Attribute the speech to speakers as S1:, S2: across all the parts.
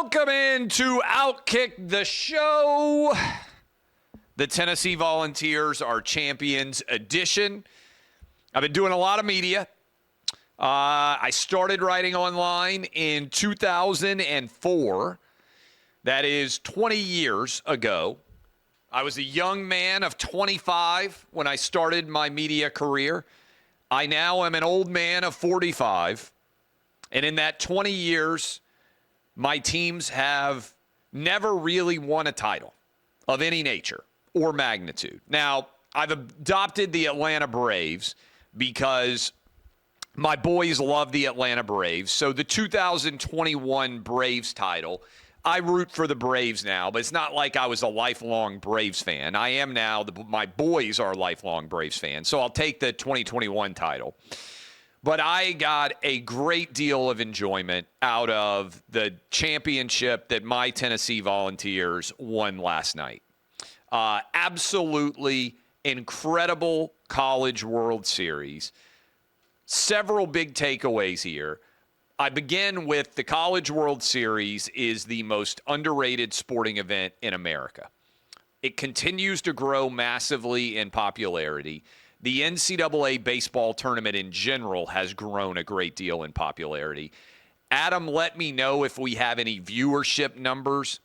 S1: Welcome into OutKick, the show. The Tennessee Volunteers are Champions edition. I've been doing a lot of media. I started writing online in 2004. That is 20 years ago. I was a young man of 25 when I started my media career. I now am an old man of 45. And in that 20 years, my teams have never really won a title of any nature or magnitude. Now, I've adopted the Atlanta Braves because my boys love the Atlanta Braves. So the 2021 Braves title, I root for the Braves now, but it's not like I was a lifelong Braves fan. I am now. My boys are lifelong Braves fans, so I'll take the 2021 title. But I got a great deal of enjoyment out of the championship that my Tennessee Volunteers won last night. Absolutely incredible College World Series. Several big takeaways here. I begin with the College World Series is the most underrated sporting event in America. It continues to grow massively in popularity. The NCAA baseball tournament in general has grown a great deal in popularity. Adam, let me know if we have any viewership numbers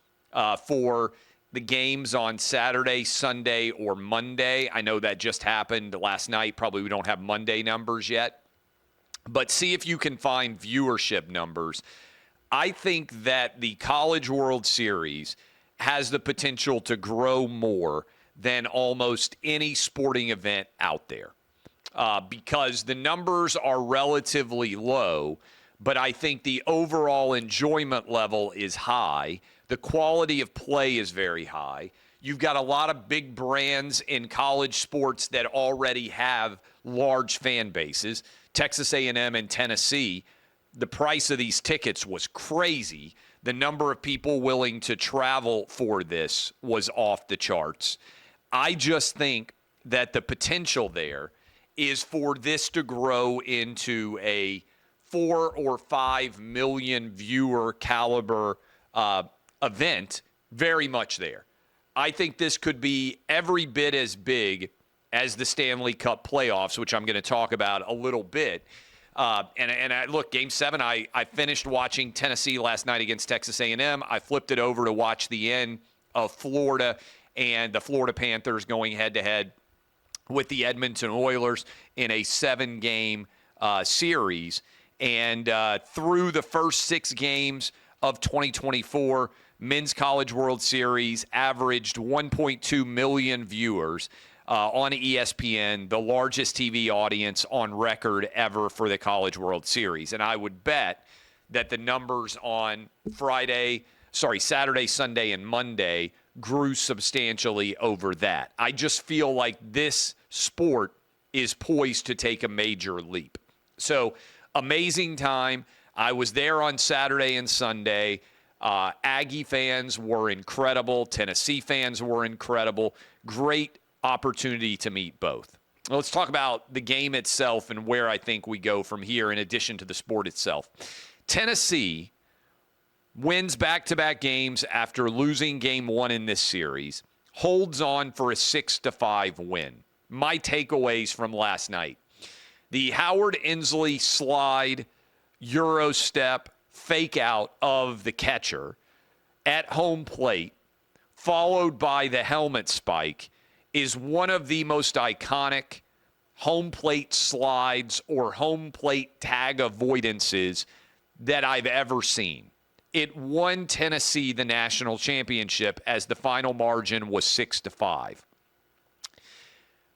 S1: for the games on Saturday, Sunday, or Monday. I know that just happened last night. Probably we don't have Monday numbers yet. But see if you can find viewership numbers. I think that the College World Series has the potential to grow more than almost any sporting event out there because the numbers are relatively low, but I think the overall enjoyment level is high. The quality of play is very high. You've got a lot of big brands in college sports that already have large fan bases. Texas A&M and Tennessee, the price of these tickets was crazy. The number of people willing to travel for this was off the charts. I just think that the potential there is for this to grow into a 4 or 5 million viewer caliber event, very much there. I think this could be every bit as big as the Stanley Cup playoffs, which I'm going to talk about a little bit. Look, Game 7, I finished watching Tennessee last night against Texas A&M. I flipped it over to watch the end of Florida and the Florida Panthers going head-to-head with the Edmonton Oilers in a 7-game series. And through the first 6 games of 2024, Men's College World Series averaged 1.2 million viewers on ESPN, the largest TV audience on record ever for the College World Series. And I would bet that the numbers on Saturday, Sunday, and Monday grew substantially over that. I just feel like this sport is poised to take a major leap. So, amazing time. I was there on Saturday and Sunday. Aggie fans were incredible. Tennessee fans were incredible. Great opportunity to meet both. Let's talk about the game itself and where I think we go from here in addition to the sport itself. Tennessee wins back-to-back games after losing game 1 in this series, holds on for a 6-5 win. My takeaways from last night: the Howard Inslee slide, Euro step, fake out of the catcher at home plate, followed by the helmet spike, is one of the most iconic home plate slides or home plate tag avoidances that I've ever seen. It won Tennessee the national championship as the final margin was 6-5.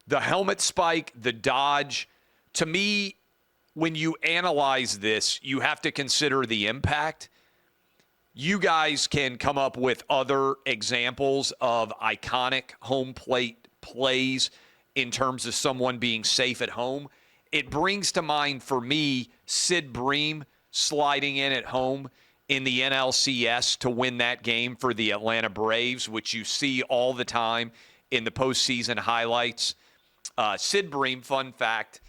S1: The helmet spike, the dodge, to me, when you analyze this, you have to consider the impact. You guys can come up with other examples of iconic home plate plays in terms of someone being safe at home. It brings to mind for me Sid Bream sliding in at home in the NLCS to win that game for the Atlanta Braves, which you see all the time in the postseason highlights. Sid Bream, fun fact,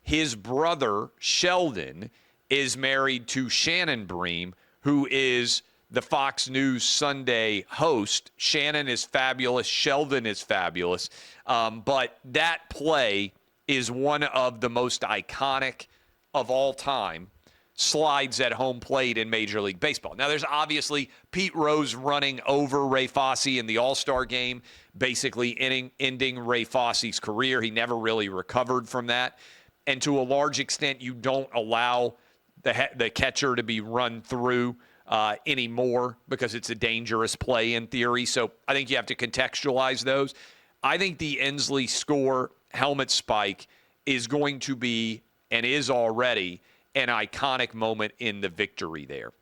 S1: his brother Sheldon is married to Shannon Bream, who is the Fox News Sunday host. Shannon is fabulous. Sheldon is fabulous. But that play is one of the most iconic of all time slides at home plate in Major League Baseball. Now, there's obviously Pete Rose running over Ray Fosse in the All-Star game, basically ending Ray Fosse's career. He never really recovered from that. And to a large extent, you don't allow the catcher to be run through anymore because it's a dangerous play in theory. So I think you have to contextualize those. I think the Inslee score helmet spike is going to be, and is already, an iconic moment in the victory there.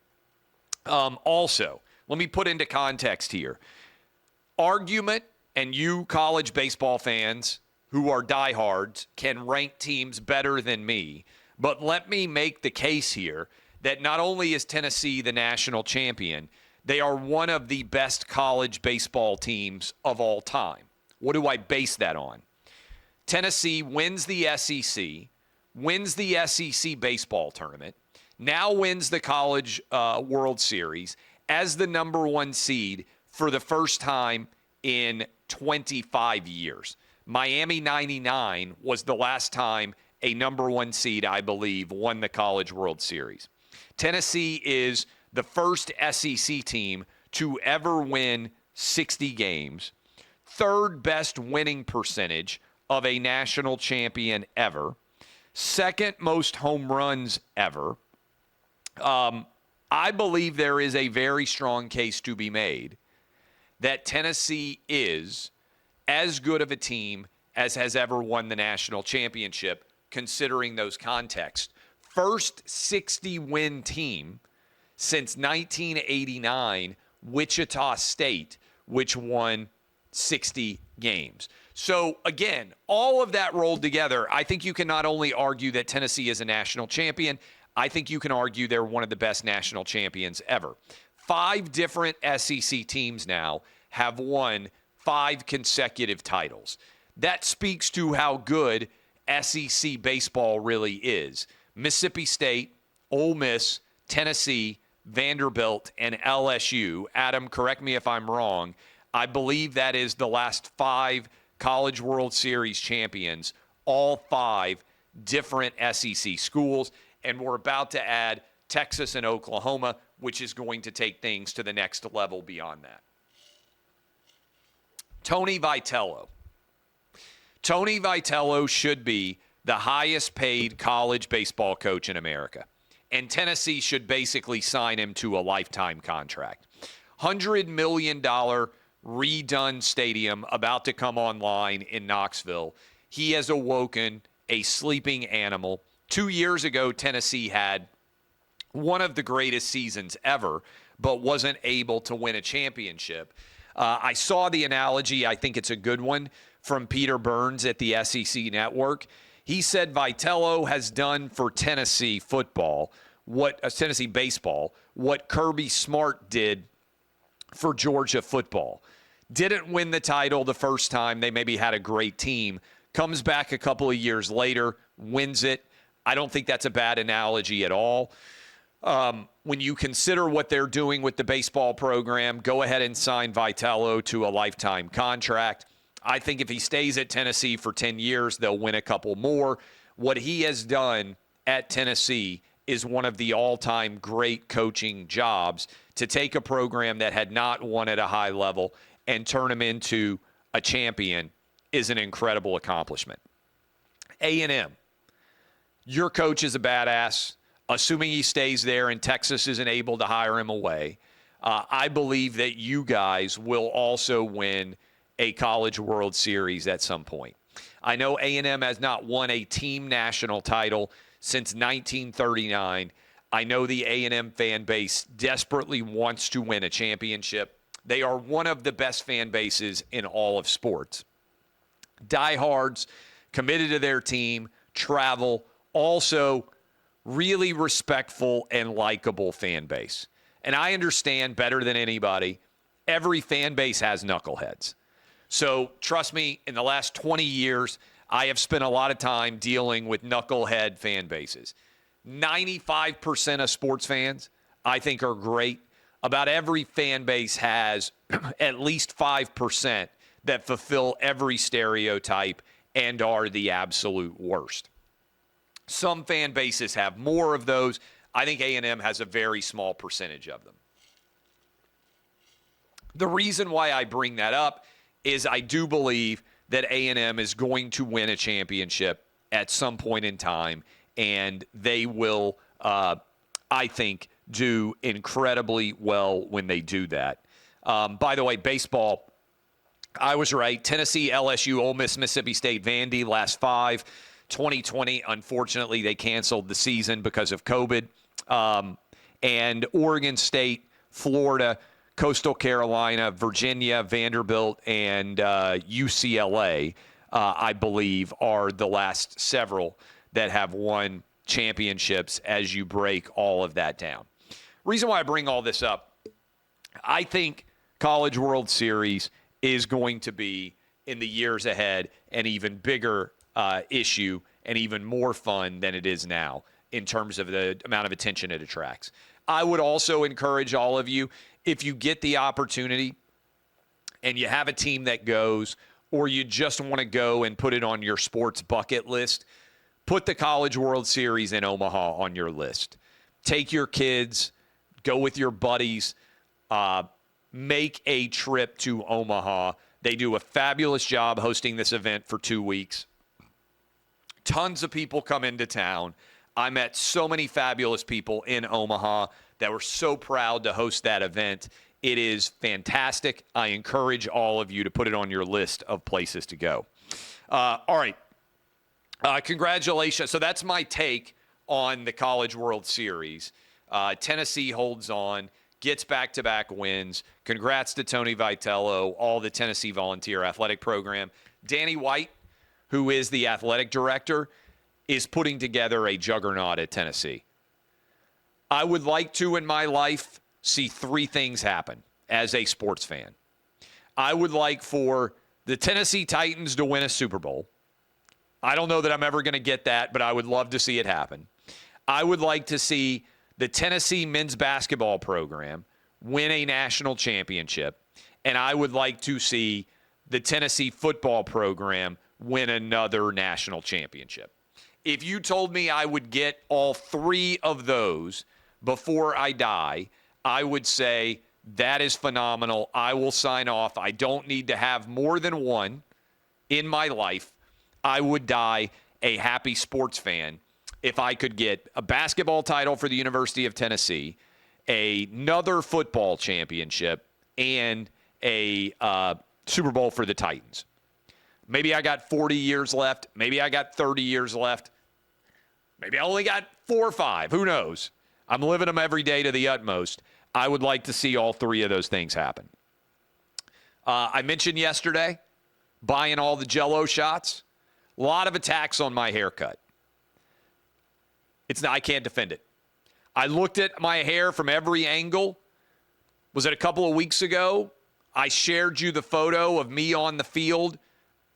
S1: Also, let me put into context here. Argument, and you college baseball fans who are diehards can rank teams better than me, but let me make the case here that not only is Tennessee the national champion, they are one of the best college baseball teams of all time. What do I base that on? Tennessee wins the SEC, wins the SEC baseball tournament, now wins the College World Series as the number one seed for the first time in 25 years. Miami 99 was the last time a number one seed, I believe, won the College World Series. Tennessee is the first SEC team to ever win 60 games, third best winning percentage of a national champion ever, second most home runs ever. I believe there is a very strong case to be made that Tennessee is as good of a team as has ever won the national championship, considering those contexts. First 60-win team since 1989, Wichita State, which won 60 games. So, again, all of that rolled together, I think you can not only argue that Tennessee is a national champion, I think you can argue they're one of the best national champions ever. 5 different SEC teams now have won 5 consecutive titles. That speaks to how good SEC baseball really is. Mississippi State, Ole Miss, Tennessee, Vanderbilt, and LSU. Adam, correct me if I'm wrong. I believe that is the last 5 College World Series champions, all 5 different SEC schools. And we're about to add Texas and Oklahoma, which is going to take things to the next level beyond that. Tony Vitello. Tony Vitello should be the highest paid college baseball coach in America. And Tennessee should basically sign him to a lifetime contract. $100 million redone stadium about to come online in Knoxville. He has awoken a sleeping animal. 2 years ago, Tennessee had one of the greatest seasons ever, but wasn't able to win a championship. I saw the analogy, I think it's a good one, from Peter Burns at the SEC Network. He said Vitello has done for Tennessee football, Tennessee baseball, what Kirby Smart did for Georgia football. Didn't win the title the first time. They maybe had a great team. Comes back a couple of years later, wins it. I don't think that's a bad analogy at all. When you consider what they're doing with the baseball program, go ahead and sign Vitello to a lifetime contract. I think if he stays at Tennessee for 10 years, they'll win a couple more. What he has done at Tennessee is one of the all-time great coaching jobs to take a program that had not won at a high level and turn them into a champion is an incredible accomplishment. A&M. Your coach is a badass. Assuming he stays there and Texas isn't able to hire him away, I believe that you guys will also win a College World Series at some point. I know A&M has not won a team national title since 1939. I know the A&M fan base desperately wants to win a championship. They are one of the best fan bases in all of sports. Diehards, committed to their team, travel, also really respectful and likable fan base. And I understand better than anybody, every fan base has knuckleheads. So trust me, in the last 20 years, I have spent a lot of time dealing with knucklehead fan bases. 95% of sports fans, I think, are great. about every fan base has at least 5% that fulfill every stereotype and are the absolute worst. Some fan bases have more of those. I think A&M has a very small percentage of them. The reason why I bring that up is I do believe that A&M is going to win a championship at some point in time, and they will, I think, do incredibly well when they do that. By the way, baseball, I was right. Tennessee, LSU, Ole Miss, Mississippi State, Vandy, last 5. 2020, unfortunately, they canceled the season because of COVID. And Oregon State, Florida, Coastal Carolina, Virginia, Vanderbilt, and UCLA, I believe, are the last several that have won championships as you break all of that down. Reason why I bring all this up, I think College World Series is going to be, in the years ahead, an even bigger issue and even more fun than it is now in terms of the amount of attention it attracts. I would also encourage all of you, if you get the opportunity and you have a team that goes, or you just want to go and put it on your sports bucket list, put the College World Series in Omaha on your list. Take your kids, go with your buddies, make a trip to Omaha. They do a fabulous job hosting this event for 2 weeks. Tons of people come into town. I met so many fabulous people in Omaha that were so proud to host that event. It is fantastic. I encourage all of you to put it on your list of places to go. All right. Congratulations. So that's my take on the College World Series. Tennessee holds on, gets back-to-back wins. Congrats to Tony Vitello, all the Tennessee Volunteer Athletic Program. Danny White, who is the athletic director, is putting together a juggernaut at Tennessee. I would like to, in my life, see 3 things happen as a sports fan. I would like for the Tennessee Titans to win a Super Bowl. I don't know that I'm ever going to get that, but I would love to see it happen. I would like to see the Tennessee men's basketball program win a national championship, and I would like to see the Tennessee football program win another national championship. If you told me I would get all 3 of those before I die, I would say that is phenomenal. I will sign off. I don't need to have more than one in my life. I would die a happy sports fan if I could get a basketball title for the University of Tennessee, another football championship, and a Super Bowl for the Titans. Maybe I got 40 years left. Maybe I got 30 years left. Maybe I only got 4 or 5. Who knows? I'm living them every day to the utmost. I would like to see all 3 of those things happen. I mentioned yesterday buying all the Jell-O shots. A lot of attacks on my haircut. I can't defend it. I looked at my hair from every angle. Was it a couple of weeks ago? I shared you the photo of me on the field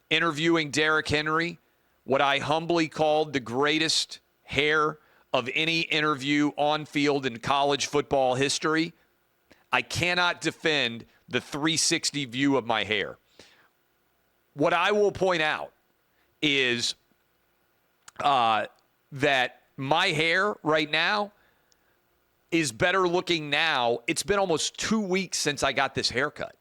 S1: interviewing Derrick Henry, what I humbly called the greatest hair of any interview on field in college football history. I cannot defend the 360 view of my hair. What I will point out is that my hair right now is better looking now. It's been almost 2 weeks since I got this haircut.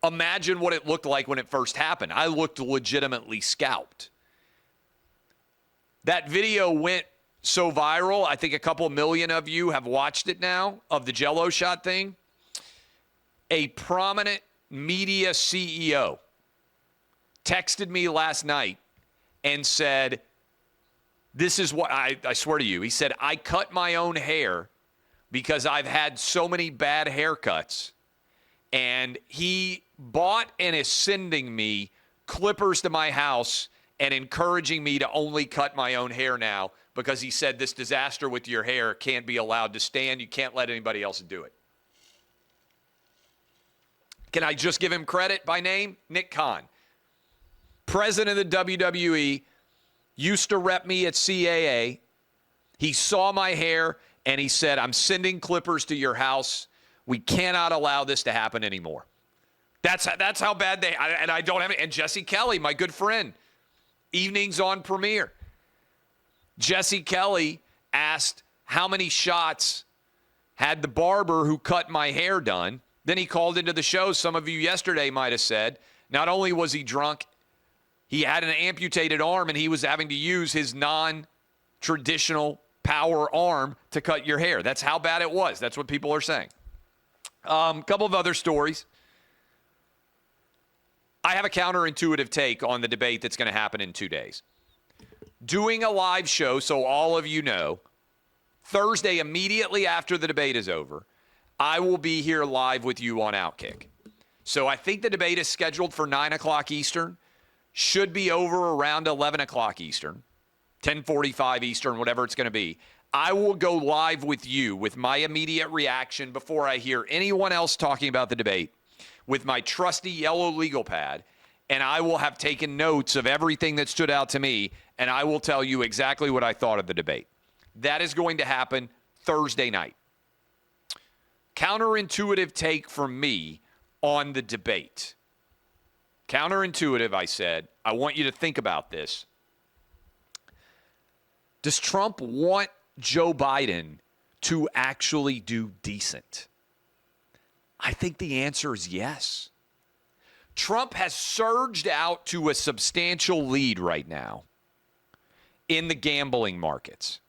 S1: Imagine what it looked like when it first happened. I looked legitimately scalped. That video went so viral, I think a couple million of you have watched it now, of the Jell-O shot thing. A prominent media CEO texted me last night and said, this is what, I swear to you, he said, I cut my own hair because I've had so many bad haircuts. And he bought and is sending me clippers to my house and encouraging me to only cut my own hair now because he said this disaster with your hair can't be allowed to stand. You can't let anybody else do it. Can I just give him credit by name? Nick Khan, president of the WWE, used to rep me at CAA. He saw my hair and he said, I'm sending clippers to your house We cannot allow this to happen anymore. That's how bad I don't have it. And Jesse Kelly, my good friend, evenings on Premiere. Jesse Kelly asked how many shots had the barber who cut my hair done. Then he called into the show. Some of you yesterday might have said, not only was he drunk, he had an amputated arm and he was having to use his non-traditional power arm to cut your hair. That's how bad it was. That's what people are saying. A couple of other stories. I have a counterintuitive take on the debate that's going to happen in 2 days. Doing a live show, so all of you know, Thursday, immediately after the debate is over, I will be here live with you on OutKick. So I think the debate is scheduled for 9 o'clock Eastern. Should be over around 11 o'clock Eastern, 10:45 Eastern, whatever it's going to be. I will go live with you with my immediate reaction before I hear anyone else talking about the debate with my trusty yellow legal pad, and I will have taken notes of everything that stood out to me, and I will tell you exactly what I thought of the debate. That is going to happen Thursday night. Counterintuitive take from me on the debate. Counterintuitive, I said. I want you to think about this. Does Trump want Joe Biden to actually do decent? I think the answer is yes. Trump has surged out to a substantial lead right now in the gambling markets.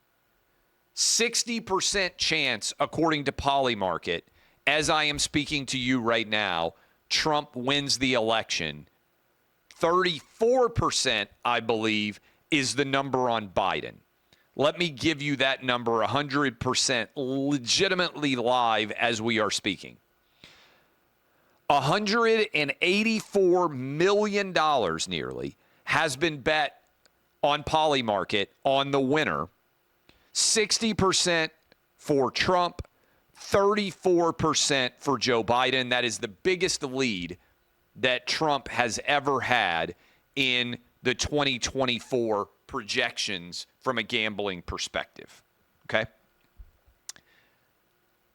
S1: 60% chance, according to Polymarket, as I am speaking to you right now, Trump wins the election. 34%, I believe, is the number on Biden. Let me give you that number 100% legitimately live as we are speaking. $184 million nearly has been bet on Polymarket on the winner. 60% for Trump, 34% for Joe Biden. That is the biggest lead that Trump has ever had in the 2024 projections from a gambling perspective. Okay?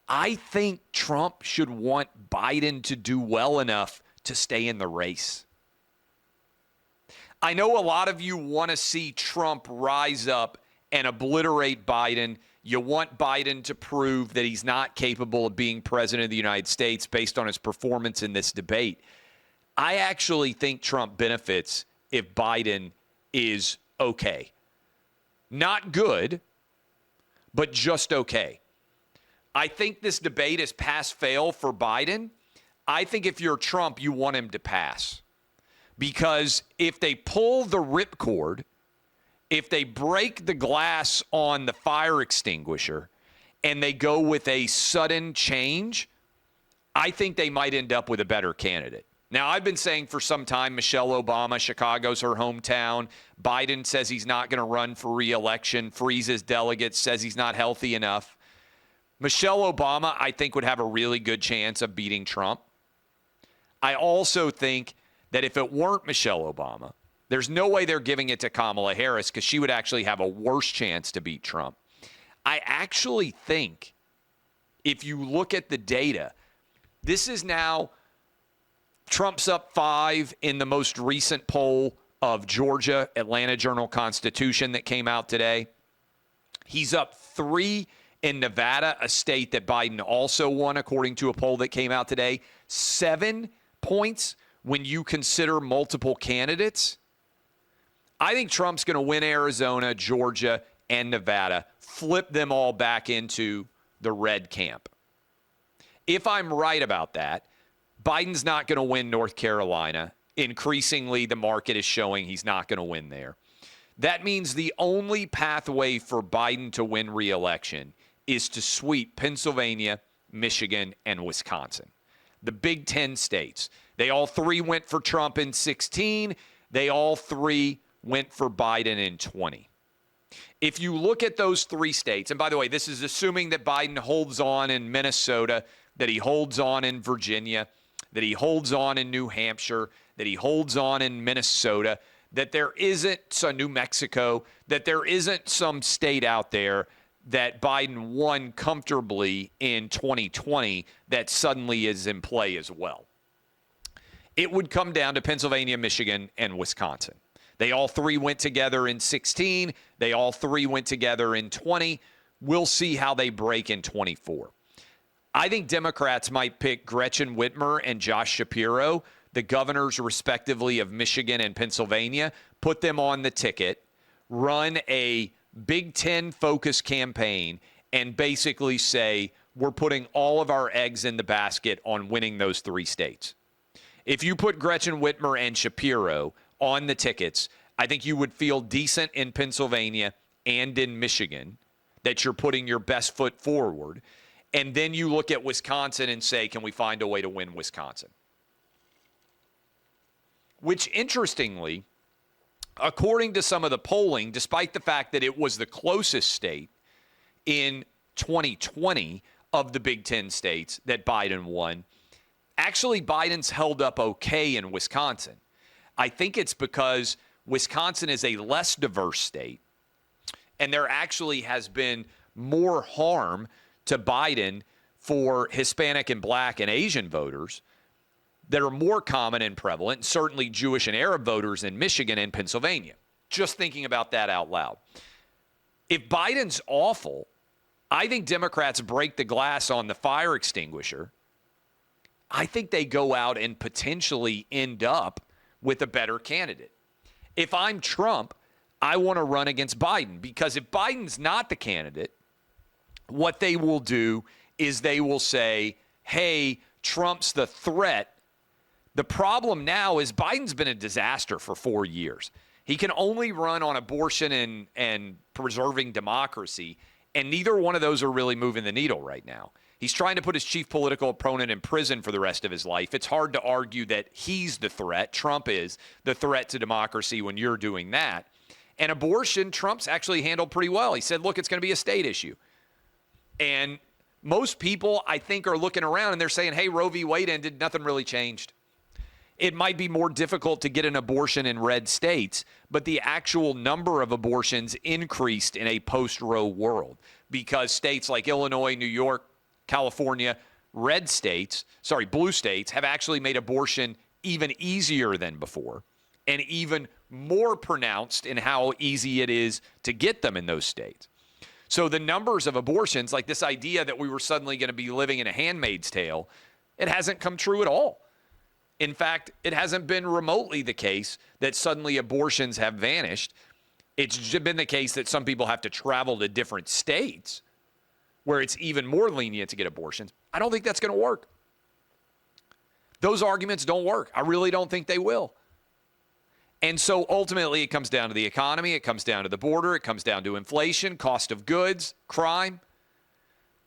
S1: I think Trump should want Biden to do well enough to stay in the race. I know a lot of you want to see Trump rise up and obliterate Biden. You want Biden to prove that he's not capable of being president of the United States based on his performance in this debate. I actually think Trump benefits if Biden is okay. Not good, but just okay. I think this debate is pass-fail for Biden. I think if you're Trump, you want him to pass. Because if they pull the ripcord, if they break the glass on the fire extinguisher and they go with a sudden change, I think they might end up with a better candidate. Now, I've been saying for some time, Michelle Obama, Chicago's her hometown. Biden says he's not going to run for re-election, freezes delegates, says he's not healthy enough. Michelle Obama, I think, would have a really good chance of beating Trump. I also think that if it weren't Michelle Obama, there's no way they're giving it to Kamala Harris because she would actually have a worse chance to beat Trump. I actually think if you look at the data, this is now Trump's up 5 in the most recent poll of Georgia, Atlanta Journal-Constitution that came out today. He's up 3 in Nevada, a state that Biden also won, according to a poll that came out today. 7 points when you consider multiple candidates. I think Trump's going to win Arizona, Georgia, and Nevada, flip them all back into the red camp. If I'm right about that, Biden's not going to win North Carolina. Increasingly, the market is showing he's not going to win there. That means the only pathway for Biden to win re-election is to sweep Pennsylvania, Michigan, and Wisconsin. The Big Ten states. They all 3 went for Trump in 2016. They all 3 went for Biden in 2020. If you look at those 3 states, and by the way, this is assuming that Biden holds on in Minnesota, that he holds on in Virginia, that he holds on in New Hampshire, that he holds on in Minnesota, that there isn't some New Mexico, that there isn't some state out there that Biden won comfortably in 2020 that suddenly is in play as well. It would come down to Pennsylvania, Michigan, and Wisconsin. They all three went together in 16. They all three went together in 20. We'll see how they break in 24. I think Democrats might pick Gretchen Whitmer and Josh Shapiro, the governors respectively of Michigan and Pennsylvania, put them on the ticket, run a Big Ten focus campaign, and basically say, we're putting all of our eggs in the basket on winning those three states. If you put Gretchen Whitmer and Shapiro on the tickets, I think you would feel decent in Pennsylvania and in Michigan that you're putting your best foot forward. And then you look at Wisconsin and say, can we find a way to win Wisconsin? Which, interestingly, according to some of the polling, despite the fact that it was the closest state in 2020 of the Big Ten states that Biden won, actually Biden's held up okay in Wisconsin. I think it's because Wisconsin is a less diverse state, and there actually has been more harm to Biden for Hispanic and Black and Asian voters that are more common and prevalent, certainly Jewish and Arab voters in Michigan and Pennsylvania. Just thinking about that out loud. If Biden's awful, I think Democrats break the glass on the fire extinguisher. I think they go out and potentially end up with a better candidate. If I'm Trump, I want to run against Biden, because if Biden's not the candidate, what they will do is they will say, hey, Trump's the threat. The problem now is Biden's been a disaster for 4 years. He can only run on abortion and preserving democracy, and neither one of those are really moving the needle right now. He's trying to put his chief political opponent in prison for the rest of his life. It's hard to argue that he's the threat. Trump is the threat to democracy when you're doing that. And abortion, Trump's actually handled pretty well. He said, look, it's going to be a state issue. And most people, I think, are looking around and they're saying, hey, Roe v. Wade ended, nothing really changed. It might be more difficult to get an abortion in red states, but the actual number of abortions increased in a post-Roe world because states like Illinois, New York, California, blue states have actually made abortion even easier than before and even more pronounced in how easy it is to get them in those states. So the numbers of abortions, like this idea that we were suddenly going to be living in a Handmaid's Tale, it hasn't come true at all. In fact, it hasn't been remotely the case that suddenly abortions have vanished. It's been the case that some people have to travel to different states where it's even more lenient to get abortions. I don't think that's going to work. Those arguments don't work. I really don't think they will. And so ultimately it comes down to the economy. It comes down to the border. It comes down to inflation, cost of goods, crime,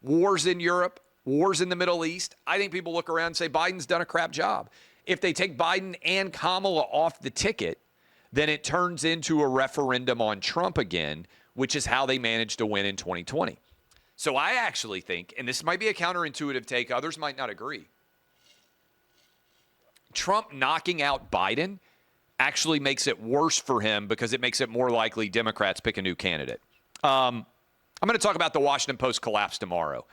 S1: wars in Europe, wars in the Middle East. I think people look around and say Biden's done a crap job. If they take Biden and Kamala off the ticket, then it turns into a referendum on Trump again, which is how they managed to win in 2020. So I actually think, and this might be a counterintuitive take, others might not agree, Trump knocking out Biden actually makes it worse for him because it makes it more likely Democrats pick a new candidate. I'm going to talk about the Washington Post collapse tomorrow.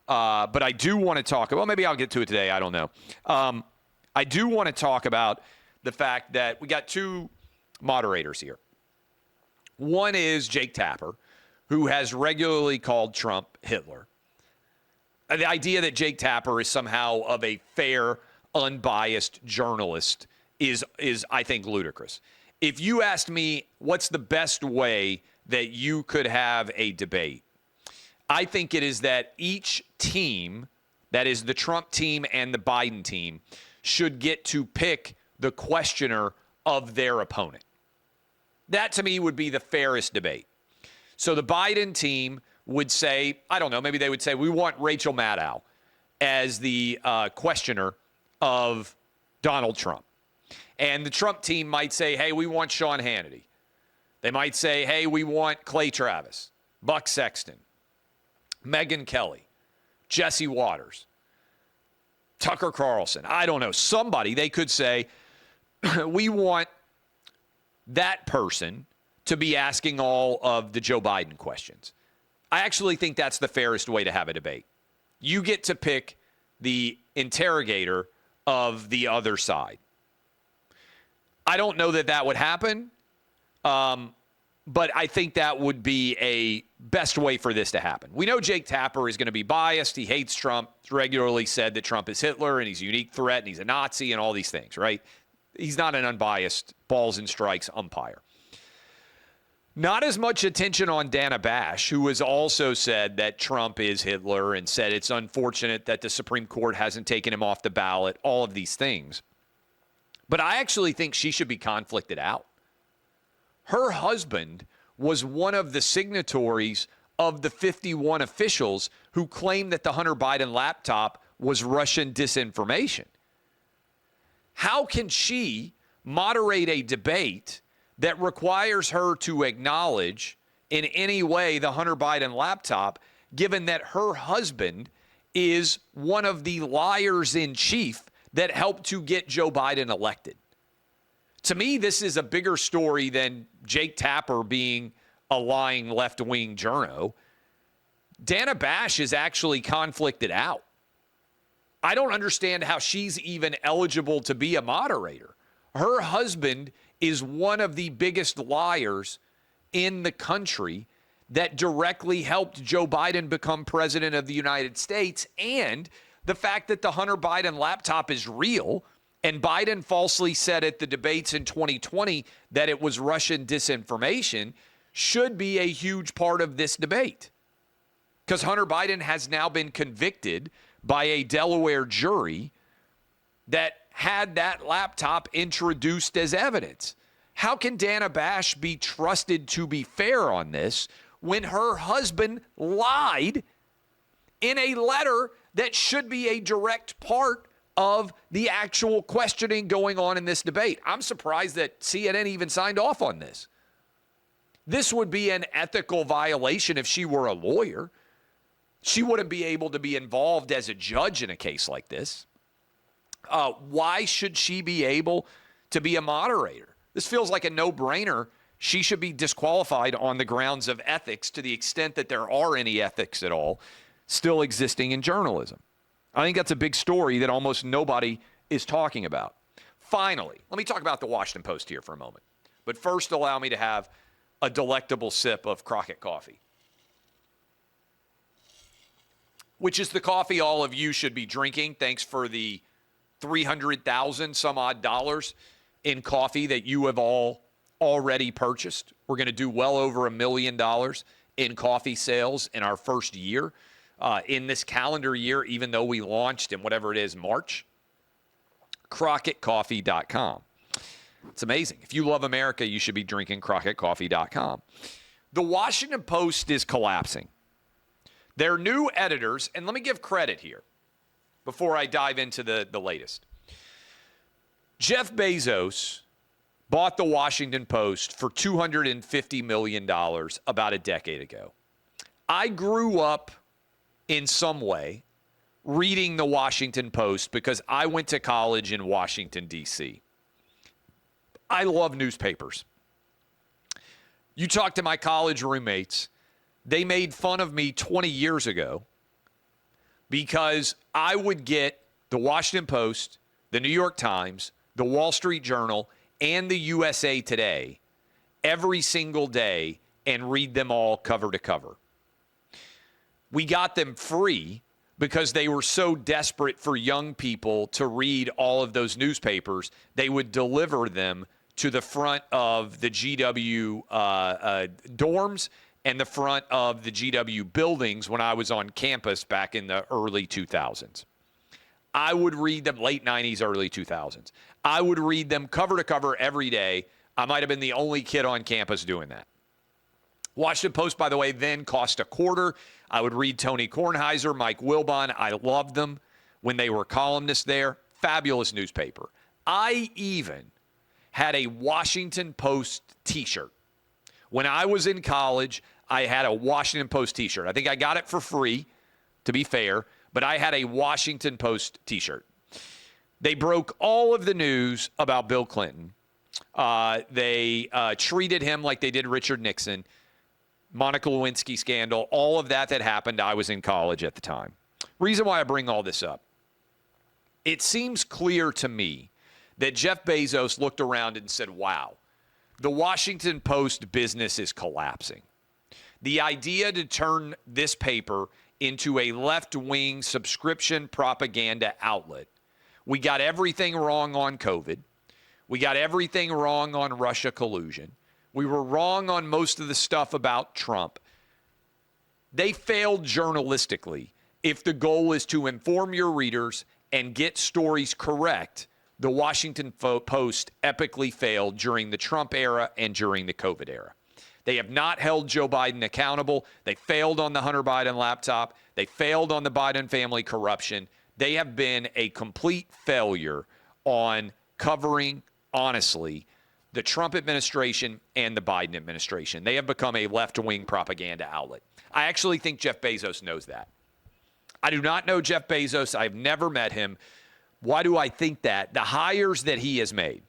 S1: But I do want to talk, well, maybe I'll get to it today. I don't know. I do want to talk about the fact that we got two moderators here. One is Jake Tapper, who has regularly called Trump Hitler. The idea that Jake Tapper is somehow of a fair, unbiased journalist is I think, ludicrous. If you asked me what's the best way that you could have a debate, I think it is that each team, that is the Trump team and the Biden team, should get to pick the questioner of their opponent. That, to me, would be the fairest debate. So the Biden team would say, I don't know, maybe they would say, we want Rachel Maddow as the questioner of Donald Trump. And the Trump team might say, hey, we want Sean Hannity. They might say, hey, we want Clay Travis, Buck Sexton, Megyn Kelly, Jesse Waters, Tucker Carlson. I don't know. Somebody, they could say, we want that person to be asking all of the Joe Biden questions. I actually think that's the fairest way to have a debate. You get to pick the interrogator of the other side. I don't know that that would happen, but I think that would be a best way for this to happen. We know Jake Tapper is going to be biased. He hates Trump. He's regularly said that Trump is Hitler and he's a unique threat and he's a Nazi and all these things, right? He's not an unbiased balls and strikes umpire. Not as much attention on Dana Bash, who has also said that Trump is Hitler and said it's unfortunate that the Supreme Court hasn't taken him off the ballot, all of these things. But I actually think she should be conflicted out. Her husband was one of the signatories of the 51 officials who claimed that the Hunter Biden laptop was Russian disinformation. How can she moderate a debate that requires her to acknowledge in any way the Hunter Biden laptop, given that her husband is one of the liars in chief that helped to get Joe Biden elected? To me, this is a bigger story than Jake Tapper being a lying left-wing journo. Dana Bash is actually conflicted out. I don't understand how she's even eligible to be a moderator. Her husband is one of the biggest liars in the country that directly helped Joe Biden become president of the United States. And the fact that the Hunter Biden laptop is real, and Biden falsely said at the debates in 2020 that it was Russian disinformation, should be a huge part of this debate. Because Hunter Biden has now been convicted by a Delaware jury that had that laptop introduced as evidence. How can Dana Bash be trusted to be fair on this when her husband lied in a letter that should be a direct part of the actual questioning going on in this debate? I'm surprised that CNN even signed off on this. This would be an ethical violation if she were a lawyer. She wouldn't be able to be involved as a judge in a case like this. Why should she be able to be a moderator? This feels like a no-brainer. She should be disqualified on the grounds of ethics, to the extent that there are any ethics at all still existing in journalism. I think that's a big story that almost nobody is talking about. Finally, let me talk about the Washington Post here for a moment. But first, allow me to have a delectable sip of Crockett coffee, which is the coffee all of you should be drinking. Thanks for the 300,000 some odd dollars in coffee that you have all already purchased. We're going to do well over $1 million in coffee sales in our first year in this calendar year, even though we launched in whatever it is, March. CrockettCoffee.com. It's amazing. If you love America, you should be drinking CrockettCoffee.com. The Washington Post is collapsing. Their new editors, and let me give credit here before I dive into the latest. Jeff Bezos bought the Washington Post for $250 million about a decade ago. I grew up in some way reading the Washington Post because I went to college in Washington, D.C. I love newspapers. You talk to my college roommates, they made fun of me 20 years ago because I would get the Washington Post, the New York Times, the Wall Street Journal, and the USA Today every single day and read them all cover to cover. We got them free because they were so desperate for young people to read all of those newspapers, they would deliver them to the front of the GW dorms and the front of the GW buildings when I was on campus back in the early 2000s. I would read them late 90s, early 2000s. I would read them cover to cover every day. I might have been the only kid on campus doing that. Washington Post, by the way, then cost $0.25. I would read Tony Kornheiser, Mike Wilbon. I loved them when they were columnists there. Fabulous newspaper. I even had a Washington Post t-shirt. When I was in college, I had a Washington Post t-shirt. I think I got it for free, to be fair, but I had a Washington Post t-shirt. They broke all of the news about Bill Clinton. They treated him like they did Richard Nixon. Monica Lewinsky scandal, all of that happened. I was in college at the time. Reason why I bring all this up. It seems clear to me that Jeff Bezos looked around and said, wow, the Washington Post business is collapsing. The idea to turn this paper into a left-wing subscription propaganda outlet. We got everything wrong on COVID. We got everything wrong on Russia collusion. We were wrong on most of the stuff about Trump. They failed journalistically. If the goal is to inform your readers and get stories correct, the Washington Post epically failed during the Trump era and during the COVID era. They have not held Joe Biden accountable. They failed on the Hunter Biden laptop. They failed on the Biden family corruption. They have been a complete failure on covering, honestly, the Trump administration and the Biden administration. They have become a left-wing propaganda outlet. I actually think Jeff Bezos knows that. I do not know Jeff Bezos. I've never met him. Why do I think that? The hires that he has made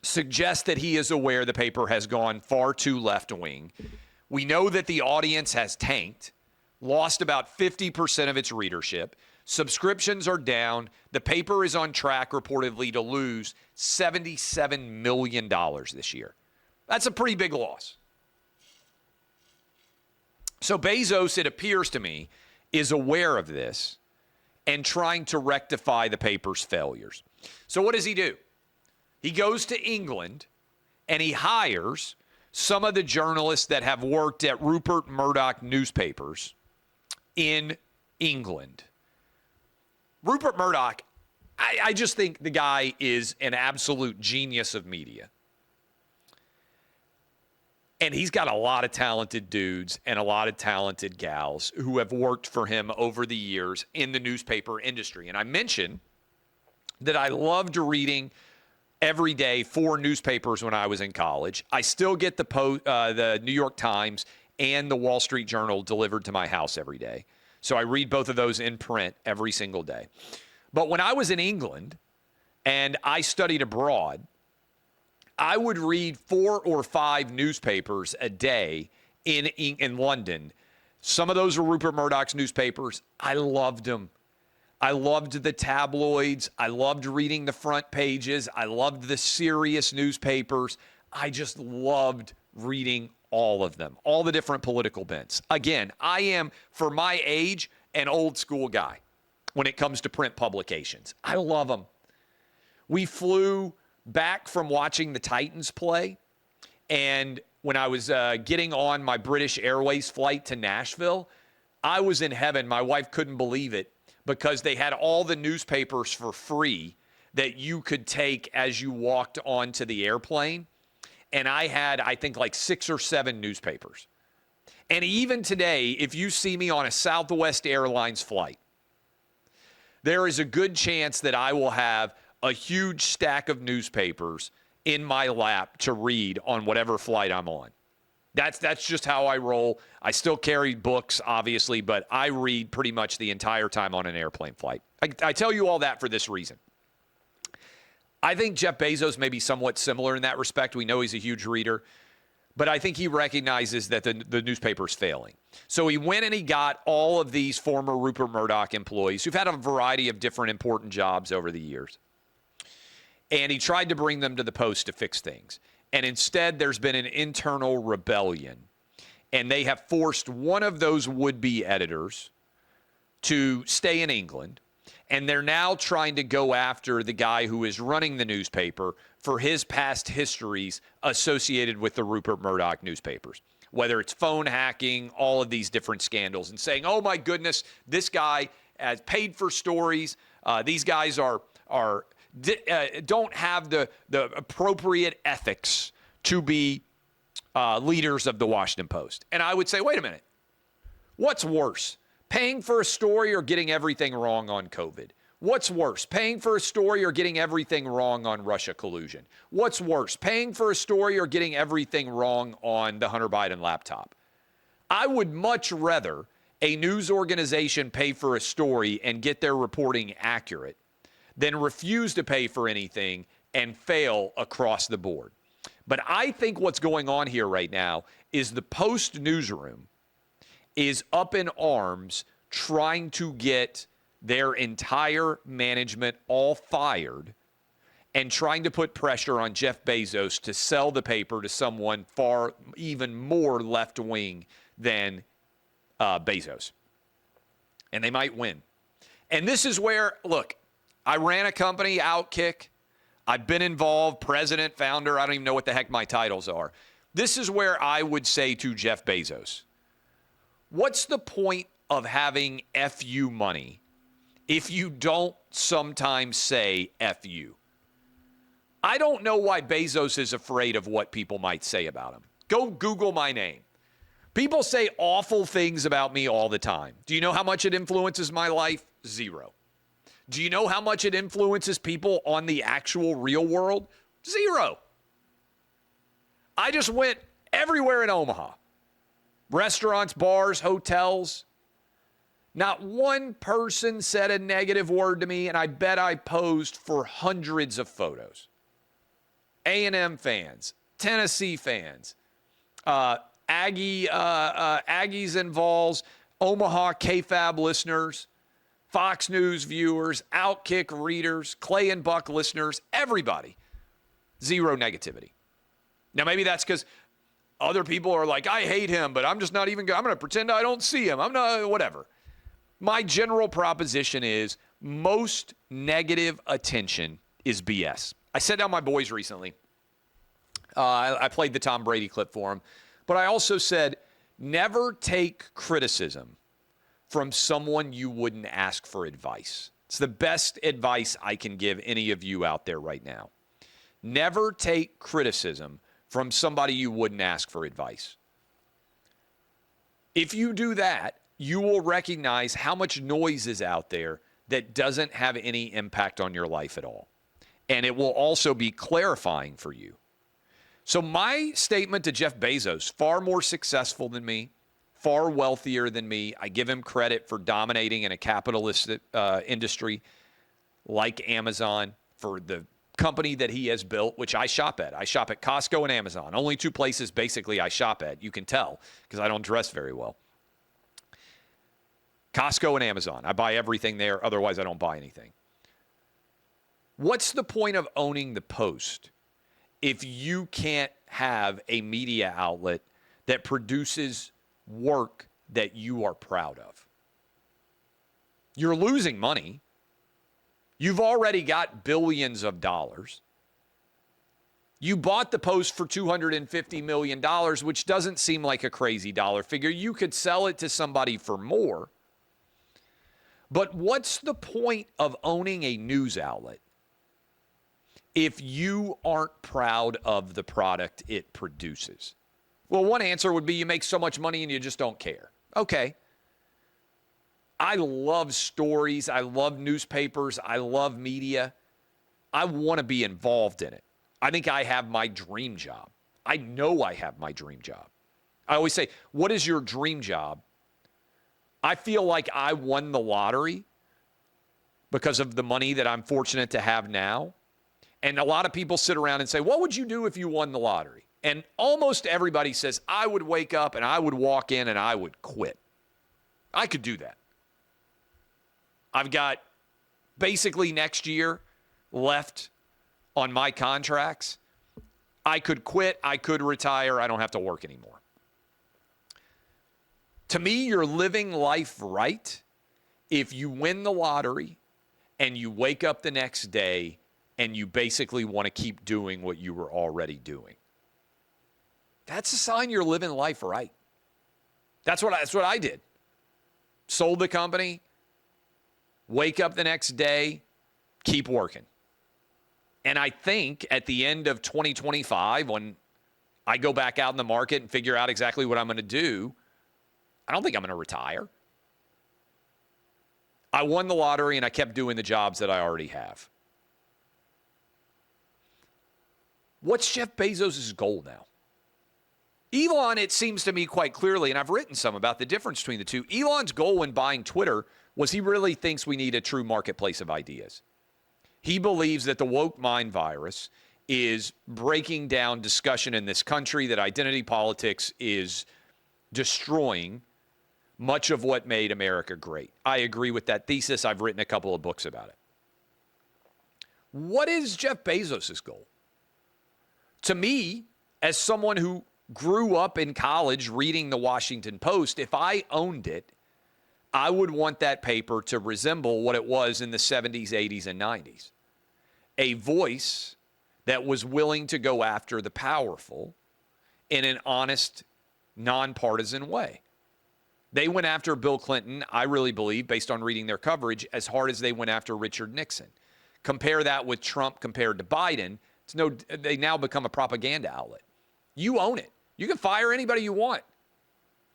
S1: suggest that he is aware the paper has gone far too left-wing. We know that the audience has tanked, lost about 50% of its readership. Subscriptions are down. The paper is on track reportedly to lose $77 million this year. That's a pretty big loss. So Bezos, it appears to me, is aware of this and trying to rectify the paper's failures. So what does he do? He goes to England and he hires some of the journalists that have worked at Rupert Murdoch newspapers in England. Rupert Murdoch, I just think the guy is an absolute genius of media. And he's got a lot of talented dudes and a lot of talented gals who have worked for him over the years in the newspaper industry. And I mentioned that I loved reading every day 4 newspapers when I was in college. I still get the New York Times and the Wall Street Journal delivered to my house every day. So I read both of those in print every single day. But when I was in England and I studied abroad, I would read 4 or 5 newspapers a day in London. Some of those were Rupert Murdoch's newspapers. I loved them. I loved the tabloids. I loved reading the front pages. I loved the serious newspapers. I just loved reading all of them, all the different political bents. Again, I am, for my age, an old school guy when it comes to print publications. I love them. We flew back from watching the Titans play, and when I was getting on my British Airways flight to Nashville, I was in heaven. My wife couldn't believe it because they had all the newspapers for free that you could take as you walked onto the airplane. And I had, I think, like 6 or 7 newspapers. And even today, if you see me on a Southwest Airlines flight, there is a good chance that I will have a huge stack of newspapers in my lap to read on whatever flight I'm on. That's just how I roll. I still carry books, obviously, but I read pretty much the entire time on an airplane flight. I tell you all that for this reason. I think Jeff Bezos may be somewhat similar in that respect. We know he's a huge reader, but I think he recognizes that the newspaper's failing. So he went and he got all of these former Rupert Murdoch employees who've had a variety of different important jobs over the years. And he tried to bring them to the Post to fix things. And instead, there's been an internal rebellion. And they have forced one of those would-be editors to stay in England. And they're now trying to go after the guy who is running the newspaper for his past histories associated with the Rupert Murdoch newspapers, whether it's phone hacking, all of these different scandals, and saying, oh, my goodness, this guy has paid for stories. These guys don't have the appropriate ethics to be leaders of the Washington Post. And I would say, wait a minute. What's worse, paying for a story or getting everything wrong on COVID? What's worse, paying for a story or getting everything wrong on Russia collusion? What's worse, paying for a story or getting everything wrong on the Hunter Biden laptop? I would much rather a news organization pay for a story and get their reporting accurate than refuse to pay for anything and fail across the board. But I think what's going on here right now is the Post newsroom is up in arms trying to get their entire management all fired and trying to put pressure on Jeff Bezos to sell the paper to someone far even more left-wing than Bezos. And they might win. And this is where, look, I ran a company, OutKick. I've been involved, president, founder. I don't even know what the heck my titles are. This is where I would say to Jeff Bezos, what's the point of having FU money if you don't sometimes say FU? I don't know why Bezos is afraid of what people might say about him. Go Google my name. People say awful things about me all the time. Do you know how much it influences my life? Zero. Do you know how much it influences people on the actual real world? Zero. I just went everywhere in Omaha. Restaurants, bars, hotels. Not one person said a negative word to me, and I bet I posed for hundreds of photos. A&M fans, Tennessee fans, Aggies and Vols, Omaha KFAB listeners, Fox News viewers, OutKick readers, Clay and Buck listeners, everybody. Zero negativity. Now, maybe that's because other people are like, I hate him, but I'm just not even, I'm going to pretend I don't see him. I'm not, whatever. My general proposition is most negative attention is BS. I sat down with my boys recently. I played the Tom Brady clip for them. But I also said, never take criticism from someone you wouldn't ask for advice. It's the best advice I can give any of you out there right now. Never take criticism from somebody you wouldn't ask for advice. If you do that, you will recognize how much noise is out there that doesn't have any impact on your life at all. And it will also be clarifying for you. So my statement to Jeff Bezos, far more successful than me, far wealthier than me. I give him credit for dominating in a capitalist industry like Amazon, for the company that he has built, which I shop at. I shop at Costco and Amazon. Only two places basically I shop at. You can tell because I don't dress very well. Costco and Amazon. I buy everything there. Otherwise, I don't buy anything. What's the point of owning the Post if you can't have a media outlet that produces work that you are proud of? You're losing money. You've already got billions of dollars. You bought the Post for $250 million, which doesn't seem like a crazy dollar figure. You could sell it to somebody for more. But what's the point of owning a news outlet if you aren't proud of the product it produces? Well, one answer would be you make so much money and you just don't care. Okay. I love stories. I love newspapers. I love media. I want to be involved in it. I think I have my dream job. I know I have my dream job. I always say, what is your dream job? I feel like I won the lottery because of the money that I'm fortunate to have now. And a lot of people sit around and say, what would you do if you won the lottery? And almost everybody says, I would wake up and I would walk in and I would quit. I could do that. I've got basically next year left on my contracts. I could quit. I could retire. I don't have to work anymore. To me, you're living life right if you win the lottery and you wake up the next day and you basically want to keep doing what you were already doing. That's a sign you're living life right. That's what I did. Sold the company, wake up the next day, keep working. And I think at the end of 2025, when I go back out in the market and figure out exactly what I'm going to do, I don't think I'm going to retire. I won the lottery and I kept doing the jobs that I already have. What's Jeff Bezos' goal now? Elon, it seems to me quite clearly, and I've written some about the difference between the two. Elon's goal in buying Twitter was he really thinks we need a true marketplace of ideas. He believes that the woke mind virus is breaking down discussion in this country that identity politics is destroying much of what made America great. I agree with that thesis. I've written a couple of books about it. What is Jeff Bezos' goal? To me, as someone who grew up in college reading the Washington Post, if I owned it, I would want that paper to resemble what it was in the 70s, 80s, and 90s. A voice that was willing to go after the powerful in an honest, nonpartisan way. They went after Bill Clinton, I really believe, based on reading their coverage, as hard as they went after Richard Nixon. Compare that with Trump compared to Biden. They now become a propaganda outlet. You own it. You can fire anybody you want.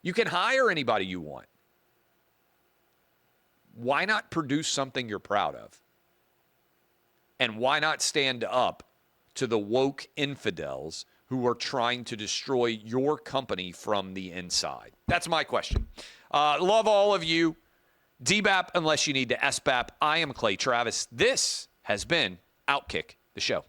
S1: You can hire anybody you want. Why not produce something you're proud of? And why not stand up to the woke infidels who are trying to destroy your company from the inside? That's my question. Love all of you. DBAP unless you need to SBAP. I am Clay Travis. This has been OutKick, the show.